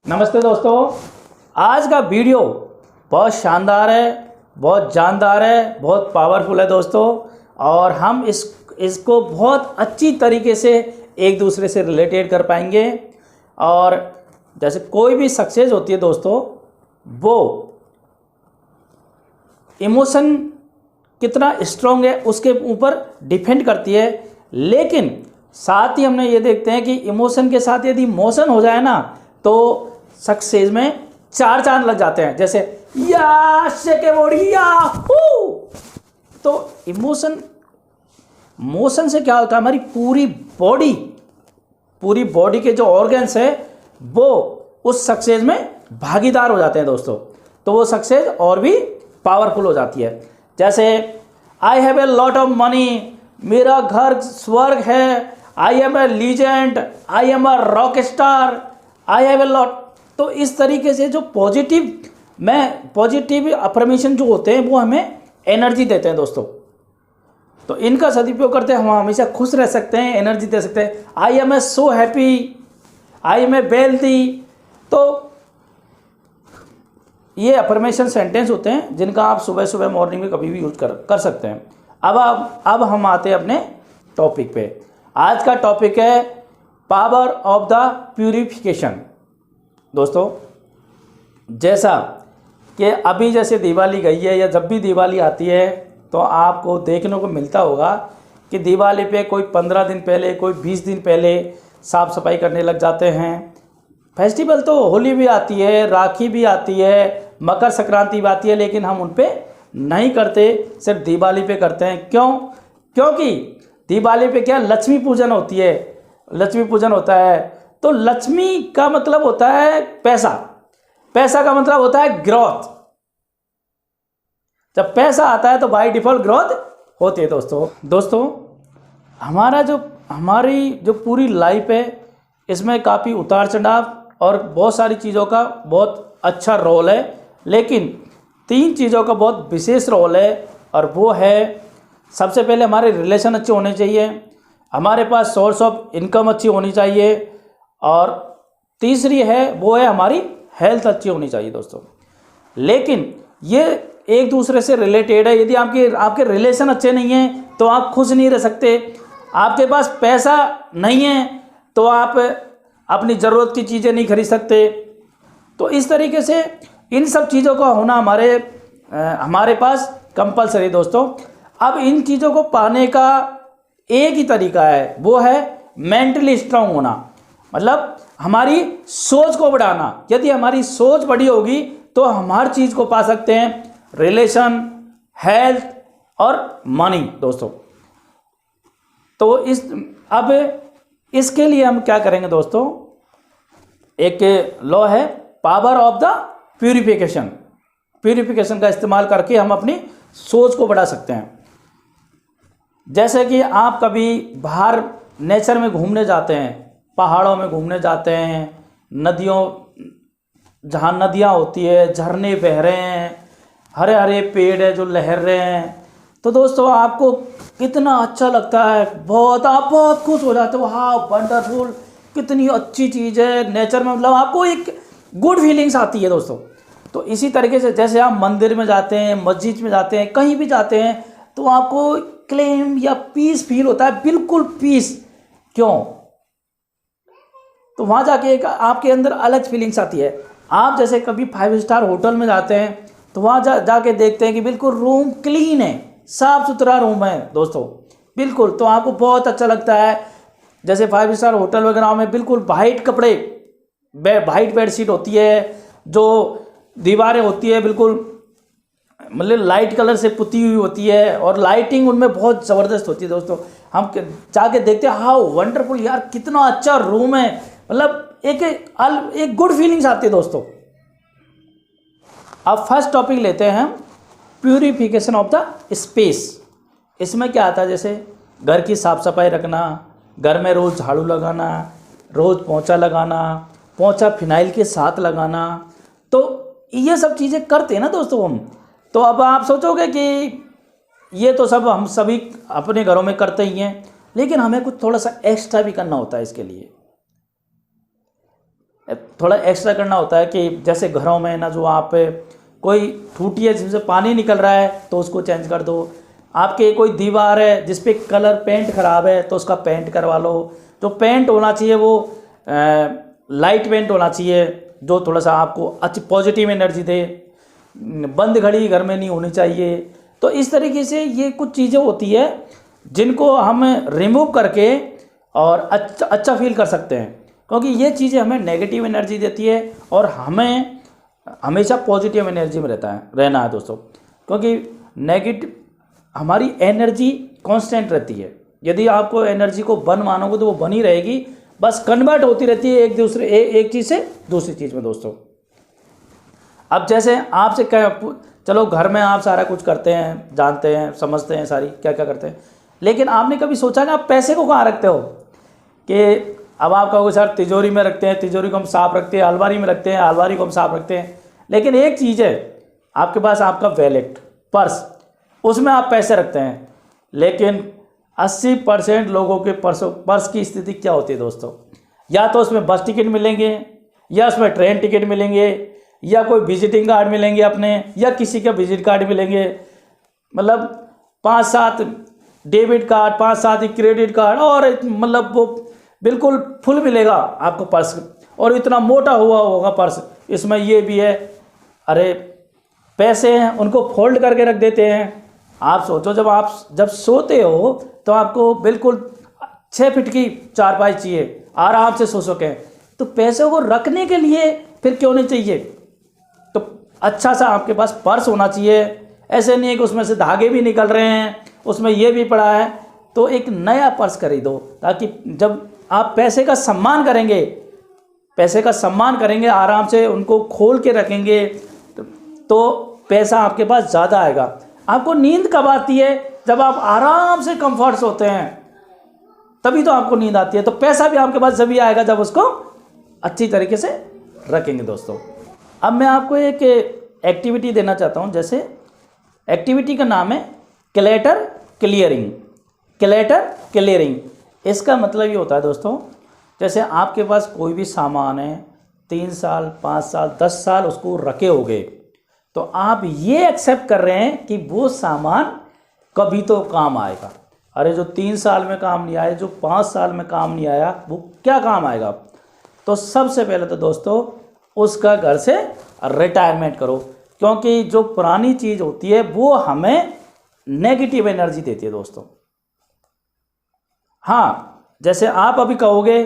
नमस्ते दोस्तों, आज का वीडियो बहुत शानदार है, बहुत जानदार है, बहुत पावरफुल है दोस्तों। और हम इसको बहुत अच्छी तरीके से एक दूसरे से रिलेटेड कर पाएंगे। और जैसे कोई भी सक्सेस होती है दोस्तों, वो इमोशन कितना स्ट्रॉन्ग है उसके ऊपर डिपेंड करती है। लेकिन साथ ही हमने ये देखते हैं कि इमोशन के साथ यदि मोशन हो जाए ना तो सक्सेस में चार चांद लग जाते हैं। जैसे या शेके बोड़िया, तो मोशन से क्या होता है, हमारी पूरी बॉडी के जो ऑर्गन्स है वो उस सक्सेस में भागीदार हो जाते हैं दोस्तों। तो वो सक्सेस और भी पावरफुल हो जाती है। जैसे I have a lot of money, मेरा घर स्वर्ग है, I am a legend, I am a rock star, I have a lot. तो इस तरीके से जो पॉजिटिव अफर्मेशन जो होते हैं वो हमें एनर्जी देते हैं दोस्तों। तो इनका सदुपयोग करते हैं हम हमेशा खुश रह सकते हैं, एनर्जी दे सकते हैं। I am a so happy, I am a wealthy. तो ये अफर्मेशन सेंटेंस होते हैं जिनका आप सुबह सुबह मॉर्निंग में कभी भी यूज कर सकते हैं। अब हम आते हैं अपने टॉपिक पे। आज का टॉपिक है पावर ऑफ द प्यूरिफिकेशन। दोस्तों, जैसा कि अभी जैसे दिवाली गई है या जब भी दिवाली आती है तो आपको देखने को मिलता होगा कि दिवाली पे कोई 15 दिन पहले, कोई 20 दिन पहले साफ़ सफाई करने लग जाते हैं। फेस्टिवल तो होली भी आती है, राखी भी आती है, मकर संक्रांति भी आती है, लेकिन हम उन पे नहीं करते, सिर्फ दिवाली पे करते हैं। क्यों? क्योंकि दिवाली पे क्या लक्ष्मी पूजन होती है, लक्ष्मी पूजन होता है। तो लक्ष्मी का मतलब होता है पैसा, पैसा का मतलब होता है ग्रोथ। जब पैसा आता है तो बाय डिफॉल्ट ग्रोथ होती है दोस्तों। हमारी जो पूरी लाइफ है इसमें काफ़ी उतार चढ़ाव और बहुत सारी चीज़ों का बहुत अच्छा रोल है, लेकिन 3 चीज़ों का बहुत विशेष रोल है। और वो है, सबसे पहले हमारे रिलेशन अच्छे होने चाहिए, हमारे पास सोर्स ऑफ इनकम अच्छी होनी चाहिए, और तीसरी है वो है हमारी हेल्थ अच्छी होनी चाहिए दोस्तों। लेकिन ये एक दूसरे से रिलेटेड है। यदि आपके रिलेशन अच्छे नहीं हैं तो आप खुश नहीं रह सकते। आपके पास पैसा नहीं है तो आप अपनी ज़रूरत की चीज़ें नहीं खरीद सकते। तो इस तरीके से इन सब चीज़ों का होना हमारे पास कंपलसरी दोस्तों। अब इन चीज़ों को पाने का एक ही तरीका है, वो है मेंटली स्ट्रांग होना, मतलब हमारी सोच को बढ़ाना। यदि हमारी सोच बड़ी होगी तो हम हर चीज़ को पा सकते हैं, रिलेशन, हेल्थ और मनी दोस्तों। तो अब इसके लिए हम क्या करेंगे दोस्तों, एक लॉ है पावर ऑफ द प्यूरिफिकेशन का इस्तेमाल करके हम अपनी सोच को बढ़ा सकते हैं। जैसे कि आप कभी बाहर नेचर में घूमने जाते हैं, पहाड़ों में घूमने जाते हैं, जहाँ नदियाँ होती है, झरने बह रहे हैं, हरे हरे पेड़ है जो लहर रहे हैं, तो दोस्तों आपको कितना अच्छा लगता है, आप बहुत खुश हो जाते हो। हाँ, वंडरफुल, कितनी अच्छी चीज़ है नेचर में, मतलब आपको एक गुड फीलिंग्स आती है दोस्तों। तो इसी तरीके से जैसे आप मंदिर में जाते हैं, मस्जिद में जाते हैं, कहीं भी जाते हैं तो आपको क्लेम या पीस फील होता है, बिल्कुल पीस। क्यों? तो वहाँ जाके एक आपके अंदर अलग फीलिंग्स आती है। आप जैसे कभी 5 स्टार होटल में जाते हैं तो वहाँ जाके देखते हैं कि बिल्कुल रूम क्लीन है, साफ़ सुथरा रूम है दोस्तों, बिल्कुल। तो आपको बहुत अच्छा लगता है। जैसे 5 स्टार होटल वगैरह में बिल्कुल वाइट कपड़े, वाइट बेडशीट होती है, जो दीवारें होती है बिल्कुल मतलब लाइट कलर से पुती हुई होती है, और लाइटिंग उनमें बहुत ज़बरदस्त होती है दोस्तों। हम जाके देखते हैं, हाउ वंडरफुल यार, कितना अच्छा रूम है, मतलब एक गुड फीलिंग्स आती है दोस्तों। अब फर्स्ट टॉपिक लेते हैं हम, प्यूरिफिकेशन ऑफ द स्पेस। इसमें क्या आता है, जैसे घर की साफ़ सफाई रखना, घर में रोज़ झाड़ू लगाना, रोज़ पोंछा लगाना, पोंछा फिनाइल के साथ लगाना। तो ये सब चीज़ें करते हैं ना दोस्तों हम। तो अब आप सोचोगे कि ये तो सब हम सभी अपने घरों में करते ही हैं, लेकिन हमें कुछ थोड़ा सा एक्स्ट्रा भी करना होता है इसके लिए। थोड़ा एक्स्ट्रा करना होता है कि जैसे घरों में ना जो आप कोई टूटी है जिससे पानी निकल रहा है तो उसको चेंज कर दो। आपके कोई दीवार है जिस पे कलर पेंट ख़राब है तो उसका पेंट करवा लो। जो पेंट होना चाहिए वो लाइट पेंट होना चाहिए जो थोड़ा सा आपको अच्छी पॉजिटिव एनर्जी दे। बंद घड़ी घर में नहीं होनी चाहिए। तो इस तरीके से ये कुछ चीज़ें होती है जिनको हम रिमूव करके और अच्छा फील कर सकते हैं, क्योंकि ये चीज़ें हमें नेगेटिव एनर्जी देती है और हमें हमेशा पॉजिटिव एनर्जी में रहना है दोस्तों, क्योंकि नेगेटिव हमारी एनर्जी कांस्टेंट रहती है। यदि आपको एनर्जी को बन मानोगे तो वो बनी रहेगी, बस कन्वर्ट होती रहती है एक चीज़ से दूसरी चीज़ में दोस्तों। अब जैसे आपसे क्या, चलो घर में आप सारा कुछ करते हैं, जानते हैं, समझते हैं सारी क्या क्या करते हैं, लेकिन आपने कभी सोचा कि आप पैसे को कहाँ रखते हो? कि अब आप कहोगे सर तिजोरी में रखते हैं, तिजोरी को हम साफ रखते हैं, अलमारी में रखते हैं, अलमारी को हम साफ रखते हैं। लेकिन एक चीज़ है, आपके पास आपका वैलेट, पर्स, उसमें आप पैसे रखते हैं। लेकिन 80% लोगों के पर्स की स्थिति क्या होती है दोस्तों? या तो उसमें बस टिकट मिलेंगे, या उसमें ट्रेन टिकट मिलेंगे, या कोई विजिटिंग कार्ड मिलेंगे अपने, या किसी का विजिट कार्ड मिलेंगे। मतलब 5-7 डेबिट कार्ड, 5-7 क्रेडिट कार्ड, और मतलब वो बिल्कुल फुल मिलेगा आपको पर्स, और इतना मोटा हुआ होगा पर्स, इसमें ये भी है। अरे पैसे हैं उनको फोल्ड करके रख देते हैं। आप सोचो जब सोते हो तो आपको बिल्कुल 6 फीट की चारपाई चाहिए, आराम से सो सकें। तो पैसों को रखने के लिए फिर क्यों नहीं चाहिए? तो अच्छा सा आपके पास पर्स होना चाहिए। ऐसे नहीं है कि उसमें से धागे भी निकल रहे हैं, उसमें ये भी पड़ा है। तो एक नया पर्स खरीदो, ताकि जब आप पैसे का सम्मान करेंगे, आराम से उनको खोल के रखेंगे, तो पैसा आपके पास ज़्यादा आएगा। आपको नींद कब आती है? जब आप आराम से कंफर्ट सोते हैं, तभी तो आपको नींद आती है। तो पैसा भी आपके पास जब आएगा जब उसको अच्छी तरीके से रखेंगे दोस्तों। अब मैं आपको एक एक्टिविटी देना चाहता हूं। जैसे एक्टिविटी का नाम है क्लटर क्लियरिंग। क्लटर क्लियरिंग, इसका मतलब ये होता है दोस्तों, जैसे आपके पास कोई भी सामान है, 3 साल 5 साल 10 साल उसको रखे होगे, तो आप ये एक्सेप्ट कर रहे हैं कि वो सामान कभी तो काम आएगा। अरे जो 3 साल में काम नहीं आया, जो 5 साल में काम नहीं आया, वो क्या काम आएगा? तो सबसे पहले तो दोस्तों उसका घर से रिटायरमेंट करो, क्योंकि जो पुरानी चीज़ होती है वो हमें नेगेटिव एनर्जी देती है दोस्तों। हाँ, जैसे आप अभी कहोगे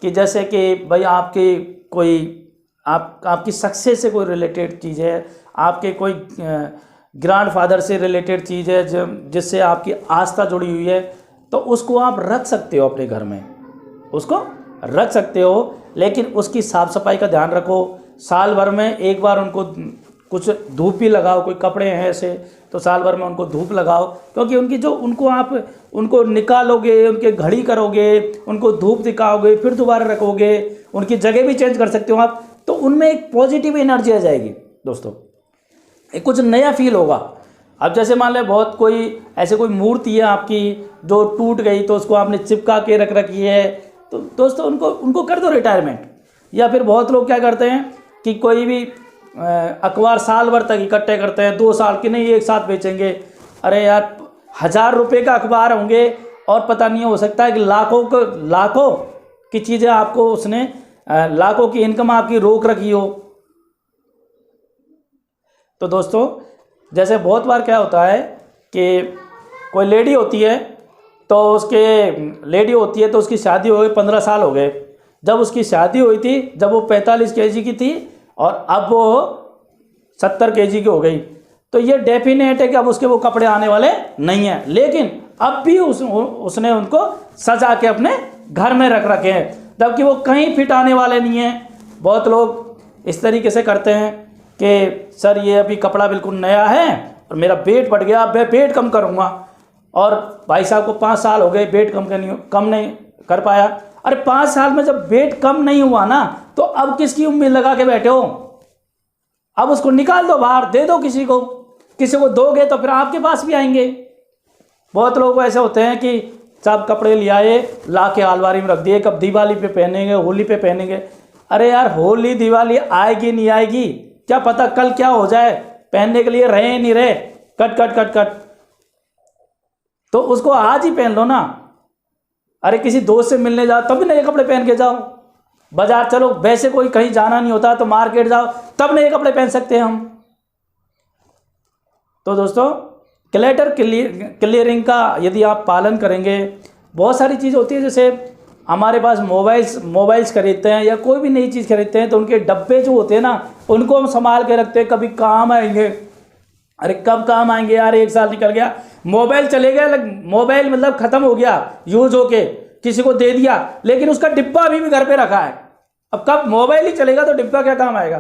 कि जैसे कि भाई आपकी कोई आपकी सक्सेस से कोई रिलेटेड चीज़ है, आपके कोई ग्रैंडफादर से रिलेटेड चीज़ है जिससे आपकी आस्था जुड़ी हुई है, तो उसको आप रख सकते हो अपने घर में, उसको रख सकते हो। लेकिन उसकी साफ़ सफाई का ध्यान रखो। साल भर में एक बार उनको कुछ धूप भी लगाओ। कोई कपड़े हैं ऐसे तो साल भर में उनको धूप लगाओ, क्योंकि उनकी जो उनको निकालोगे, उनके घड़ी करोगे, उनको धूप दिखाओगे, फिर दोबारा रखोगे, उनकी जगह भी चेंज कर सकते हो आप, तो उनमें एक पॉजिटिव एनर्जी आ जाएगी दोस्तों, एक कुछ नया फील होगा। अब जैसे मान लें बहुत कोई ऐसे कोई मूर्ति है आपकी जो टूट गई, तो उसको आपने चिपका के रख रखी है, तो दोस्तों उनको कर दो रिटायरमेंट। या फिर बहुत लोग क्या करते हैं कि कोई भी अखबार साल भर तक इकट्ठे करते हैं, 2 साल के नहीं एक साथ बेचेंगे। अरे यार 1000 रुपये का अखबार होंगे और पता नहीं, हो सकता है कि लाखों की चीज़ें आपको उसने लाखों की इनकम आपकी रोक रखी हो। तो दोस्तों जैसे बहुत बार क्या होता है कि कोई लेडी होती है तो उसकी शादी हो गई, 15 साल हो गए। जब उसकी शादी हुई थी, जब वो 45 kg की थी और अब वो 70 kg की हो गई, तो ये डेफिनेट है कि अब उसके वो कपड़े आने वाले नहीं हैं। लेकिन अब भी उसने उनको सजा के अपने घर में रख रखे हैं, जबकि वो कहीं फिट आने वाले नहीं हैं। बहुत लोग इस तरीके से करते हैं कि सर ये अभी कपड़ा बिल्कुल नया है और मेरा वेट बढ़ गया, अब मैं वेट कम करूँगा। और भाई साहब को 5 साल हो गए, वेट कम नहीं कर पाया। अरे 5 साल में जब वेट कम नहीं हुआ ना, तो अब किसकी उम्मीद लगा के बैठे हो? अब उसको निकाल दो बाहर, दे दो किसी को दोगे तो फिर आपके पास भी आएंगे। बहुत लोग ऐसे होते हैं कि सब कपड़े ले आए, ला के अलमारी में रख दिए, कब दिवाली पे पहनेंगे, होली पे पहनेंगे। अरे यार होली दिवाली आएगी नहीं आएगी, क्या पता कल क्या हो जाए, पहनने के लिए रहे नहीं रहे, कट कट कट कट, तो उसको आज ही पहन लो ना। अरे किसी दोस्त से मिलने जाओ तब भी नए कपड़े पहन के जाओ, बाजार चलो, वैसे कोई कहीं जाना नहीं होता तो मार्केट जाओ तब नए कपड़े पहन सकते हैं हम। तो दोस्तों क्लटर क्लियरिंग का यदि आप पालन करेंगे, बहुत सारी चीज़ होती है, जैसे हमारे पास मोबाइल्स खरीदते हैं या कोई भी नई चीज़ खरीदते हैं तो उनके डब्बे जो होते हैं ना, उनको हम संभाल के रखते हैं, कभी काम आएंगे। अरे कब काम आएंगे यार, 1 साल निकल गया, मोबाइल चले गया, मोबाइल मतलब ख़त्म हो गया यूज होके, किसी को दे दिया, लेकिन उसका डिब्बा अभी भी घर पे रखा है। अब कब मोबाइल ही चलेगा तो डिब्बा क्या काम आएगा।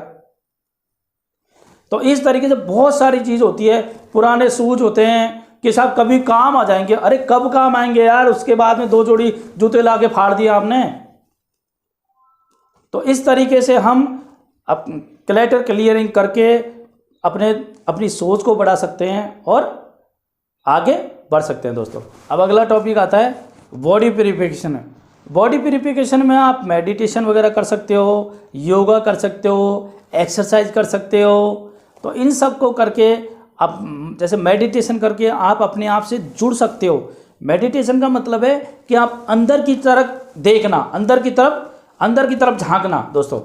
तो इस तरीके से बहुत सारी चीज़ होती है। पुराने शूज होते हैं कि साहब कभी काम आ जाएंगे, अरे कब काम आएंगे यार, उसके बाद में 2 जोड़ी जूते ला के फाड़ दिया आपने। तो इस तरीके से हम क्लटर क्लियरिंग करके अपनी सोच को बढ़ा सकते हैं और आगे बढ़ सकते हैं दोस्तों। अब अगला टॉपिक आता है बॉडी प्यूरिफिकेशन। बॉडी प्यूरिफिकेशन में आप मेडिटेशन वगैरह कर सकते हो, योगा कर सकते हो, एक्सरसाइज कर सकते हो। तो इन सब को करके आप, जैसे मेडिटेशन करके आप अपने आप से जुड़ सकते हो। मेडिटेशन का मतलब है कि आप अंदर की तरफ देखना, अंदर की तरफ झांकना दोस्तों।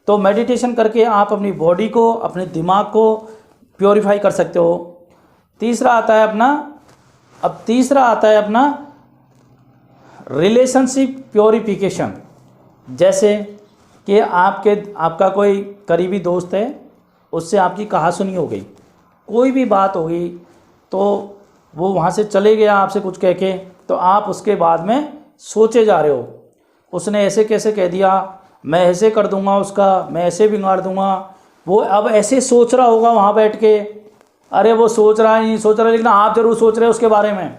तो मेडिटेशन करके आप अपनी बॉडी को, अपने दिमाग को प्योरीफाई कर सकते हो। तीसरा आता है अपना रिलेशनशिप प्योरीफिकेशन। जैसे कि आपका कोई करीबी दोस्त है, उससे आपकी कहासुनी हो गई, कोई भी बात हो गई, तो वो वहाँ से चले गया आपसे कुछ कह के, तो आप उसके बाद में सोचे जा रहे हो, उसने ऐसे कैसे कह दिया, मैं ऐसे कर दूंगा उसका, मैं ऐसे बिगाड़ दूंगा। वो अब ऐसे सोच रहा होगा वहाँ बैठ के, अरे वो सोच रहा है नहीं सोच रहा, लेकिन आप जरूर सोच रहे हो उसके बारे में।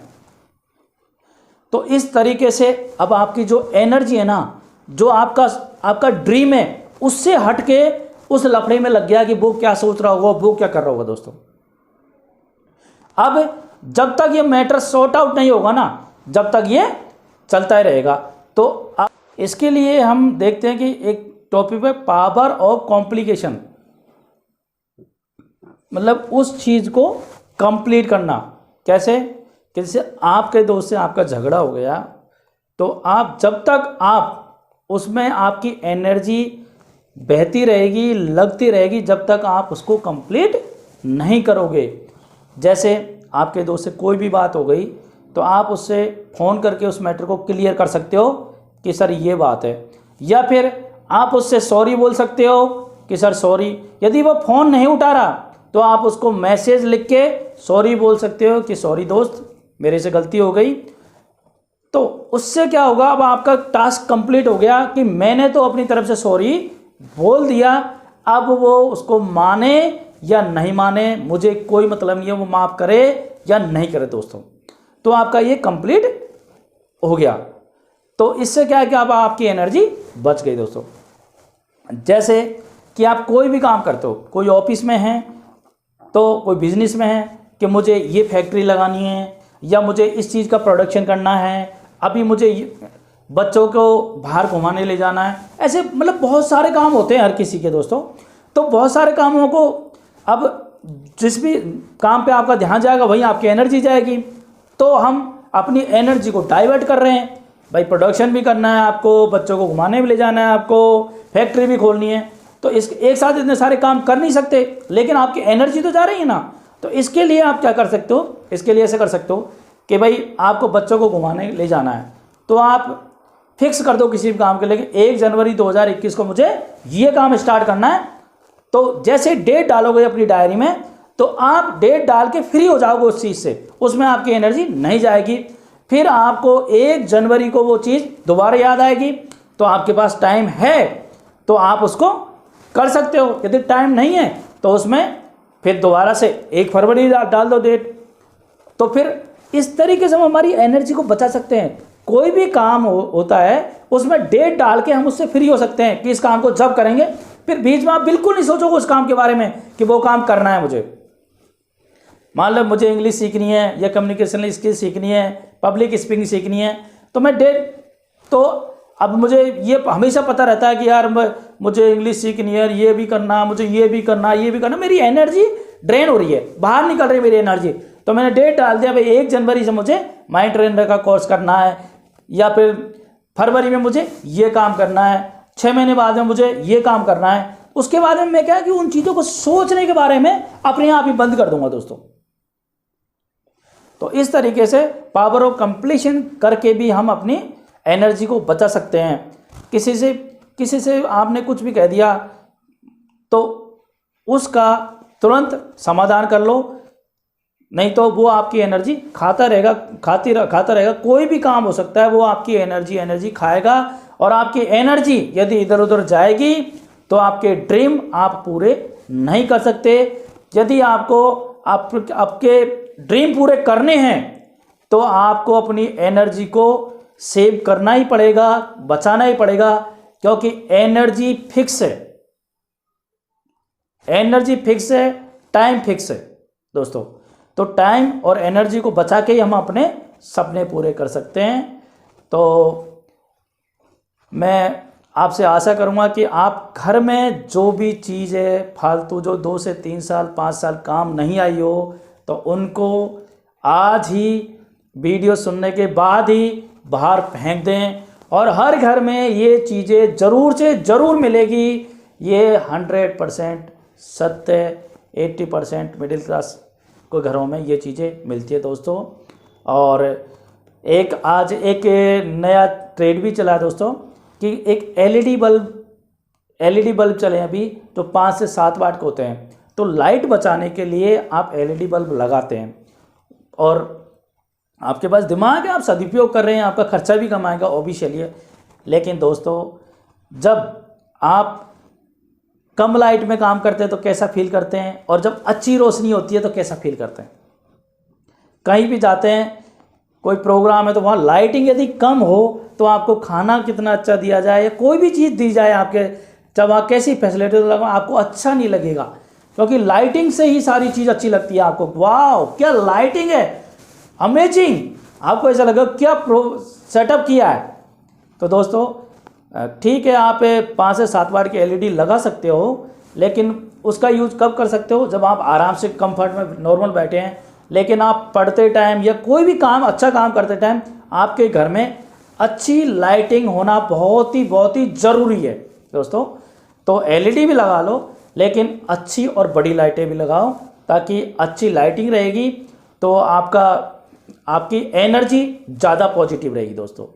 तो इस तरीके से अब आपकी जो एनर्जी है ना, जो आपका ड्रीम है, उससे हट के उस लफड़े में लग गया कि वो क्या सोच रहा होगा, वो क्या कर रहा होगा दोस्तों। अब जब तक ये मैटर सॉर्ट आउट नहीं होगा ना, जब तक ये चलता ही रहेगा। तो अब इसके लिए हम देखते हैं कि एक टॉपिक है पावर ऑफ कॉम्प्लिकेशन, मतलब उस चीज़ को कंप्लीट करना। कैसे? जैसे आपके दोस्त से आपका झगड़ा हो गया, तो आप जब तक आप उसमें आपकी एनर्जी बहती रहेगी, लगती रहेगी, जब तक आप उसको कंप्लीट नहीं करोगे। जैसे आपके दोस्त से कोई भी बात हो गई, तो आप उससे फ़ोन करके उस मैटर को क्लियर कर सकते हो कि सर ये बात है, या फिर आप उससे सॉरी बोल सकते हो कि सर सॉरी। यदि वो फ़ोन नहीं उठा रहा तो आप उसको मैसेज लिख के सॉरी बोल सकते हो कि सॉरी दोस्त, मेरे से गलती हो गई। तो उससे क्या होगा, अब आपका टास्क कंप्लीट हो गया कि मैंने तो अपनी तरफ से सॉरी बोल दिया। अब वो उसको माने या नहीं माने, मुझे कोई मतलब नहीं है, वो माफ़ करे या नहीं करे दोस्तों, तो आपका ये कंप्लीट हो गया। तो इससे क्या है कि अब आपकी एनर्जी बच गई दोस्तों। जैसे कि आप कोई भी काम करते हो, कोई ऑफिस में है तो कोई बिजनेस में है कि मुझे ये फैक्ट्री लगानी है, या मुझे इस चीज़ का प्रोडक्शन करना है, अभी मुझे बच्चों को बाहर घुमाने ले जाना है। ऐसे मतलब बहुत सारे काम होते हैं हर किसी के दोस्तों। तो बहुत सारे कामों को, अब जिस भी काम पे आपका ध्यान जाएगा वहीं आपकी एनर्जी जाएगी। तो हम अपनी एनर्जी को डाइवर्ट कर रहे हैं, भाई प्रोडक्शन भी करना है आपको, बच्चों को घुमाने भी ले जाना है आपको, फैक्ट्री भी खोलनी है, तो इस एक साथ इतने सारे काम कर नहीं सकते, लेकिन आपकी एनर्जी तो जा रही है ना। तो इसके लिए आप क्या कर सकते हो, इसके लिए ऐसे कर सकते हो कि भाई आपको बच्चों को घुमाने ले जाना है, तो आप फिक्स कर दो किसी भी काम के लिए 1 जनवरी 2021 को मुझे ये काम स्टार्ट करना है। तो जैसे डेट डालोगे अपनी डायरी में, तो आप डेट डाल के फ्री हो जाओगे उस चीज़ से, उसमें आपकी एनर्जी नहीं जाएगी। फिर आपको 1 जनवरी को वो चीज़ दोबारा याद आएगी, तो आपके पास टाइम है तो आप उसको कर सकते हो। यदि टाइम नहीं है तो उसमें फिर दोबारा से 1 फरवरी डाल दो डेट। तो फिर इस तरीके से हम हमारी एनर्जी को बचा सकते हैं। कोई भी काम होता है उसमें डेट डाल के हम उससे फ्री हो सकते हैं कि इस काम को जब करेंगे। फिर बीच में आप बिल्कुल नहीं सोचोगे उस काम के बारे में कि वो काम करना है मुझे। मान लो मुझे इंग्लिश सीखनी है या कम्युनिकेशन स्किल सीखनी है, पब्लिक स्पीकिंग सीखनी है, तो मैं डेट, तो अब मुझे ये हमेशा पता रहता है कि यार मुझे इंग्लिश सीखनी है, ये भी करना, मुझे ये भी करना, ये भी करना, मेरी एनर्जी ड्रेन हो रही है, बाहर निकल रही है मेरी एनर्जी। तो मैंने डेट डाल दिया भाई 1 जनवरी से मुझे माइंड ट्रेनर का कोर्स करना है, या फिर फरवरी में मुझे ये काम करना है, 6 महीने बाद में मुझे ये काम करना है। उसके बाद में मैं क्या है कि उन चीज़ों को सोचने के बारे में अपने आप ही बंद कर दूंगा दोस्तों। तो इस तरीके से पावर ऑफ कंप्लीशन करके भी हम अपनी एनर्जी को बचा सकते हैं। किसी से आपने कुछ भी कह दिया तो उसका तुरंत समाधान कर लो, नहीं तो वो आपकी एनर्जी खाता रहेगा। कोई भी काम हो सकता है, वो आपकी एनर्जी खाएगा, और आपकी एनर्जी यदि इधर उधर जाएगी तो आपके ड्रीम आप पूरे नहीं कर सकते। यदि आपको आपके ड्रीम पूरे करने हैं तो आपको अपनी एनर्जी को सेव करना ही पड़ेगा, बचाना ही पड़ेगा, क्योंकि एनर्जी फिक्स है, टाइम फिक्स है दोस्तों। तो टाइम और एनर्जी को बचा के ही हम अपने सपने पूरे कर सकते हैं। तो मैं आपसे आशा करूंगा कि आप घर में जो भी चीज़ है फालतू, जो 2 से 3 साल 5 साल काम नहीं आई हो, तो उनको आज ही वीडियो सुनने के बाद ही बाहर फेंक दें। और हर घर में ये चीज़ें ज़रूर से ज़रूर मिलेगी, ये 100% सत्य है। 80% मिडिल क्लास को घरों में ये चीज़ें मिलती है दोस्तों। और आज एक नया ट्रेड भी चला है दोस्तों कि एक एलईडी बल्ब चले हैं अभी, तो 5 से 7 वाट के होते हैं। तो लाइट बचाने के लिए आप एलईडी बल्ब लगाते हैं, और आपके पास दिमाग है, आप सदुपयोग कर रहे हैं, आपका खर्चा भी कम आएगा, वो भी चलिए। लेकिन दोस्तों, जब आप कम लाइट में काम करते हैं तो कैसा फील करते हैं, और जब अच्छी रोशनी होती है तो कैसा फील करते हैं। कहीं भी जाते हैं, कोई प्रोग्राम है, तो वहाँ लाइटिंग यदि कम हो तो आपको खाना कितना अच्छा दिया जाए या कोई भी चीज़ दी जाए, आपके जब वहाँ कैसी फैसिलिटी लगा, आपको अच्छा नहीं लगेगा, क्योंकि लाइटिंग से ही सारी चीज़ अच्छी लगती है आपको। वाह क्या लाइटिंग है, अमेजिंग, आपको ऐसा लगा क्या सेटअप किया है। तो दोस्तों ठीक है, आप 5 से 7 वाट की एलईडी लगा सकते हो, लेकिन उसका यूज़ कब कर सकते हो, जब आप आराम से कंफर्ट में नॉर्मल बैठे हैं। लेकिन आप पढ़ते टाइम या कोई भी काम, अच्छा काम करते टाइम, आपके घर में अच्छी लाइटिंग होना बहुत ही ज़रूरी है दोस्तों। तो एलईडी भी लगा लो, लेकिन अच्छी और बड़ी लाइटें भी लगाओ, ताकि अच्छी लाइटिंग रहेगी तो आपकी एनर्जी ज़्यादा पॉजिटिव रहेगी दोस्तों।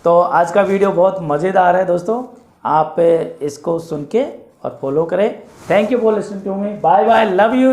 तो आज का वीडियो बहुत मज़ेदार है दोस्तों, आप इसको सुन के और फॉलो करें। Thank you for listening to me, bye bye, love you.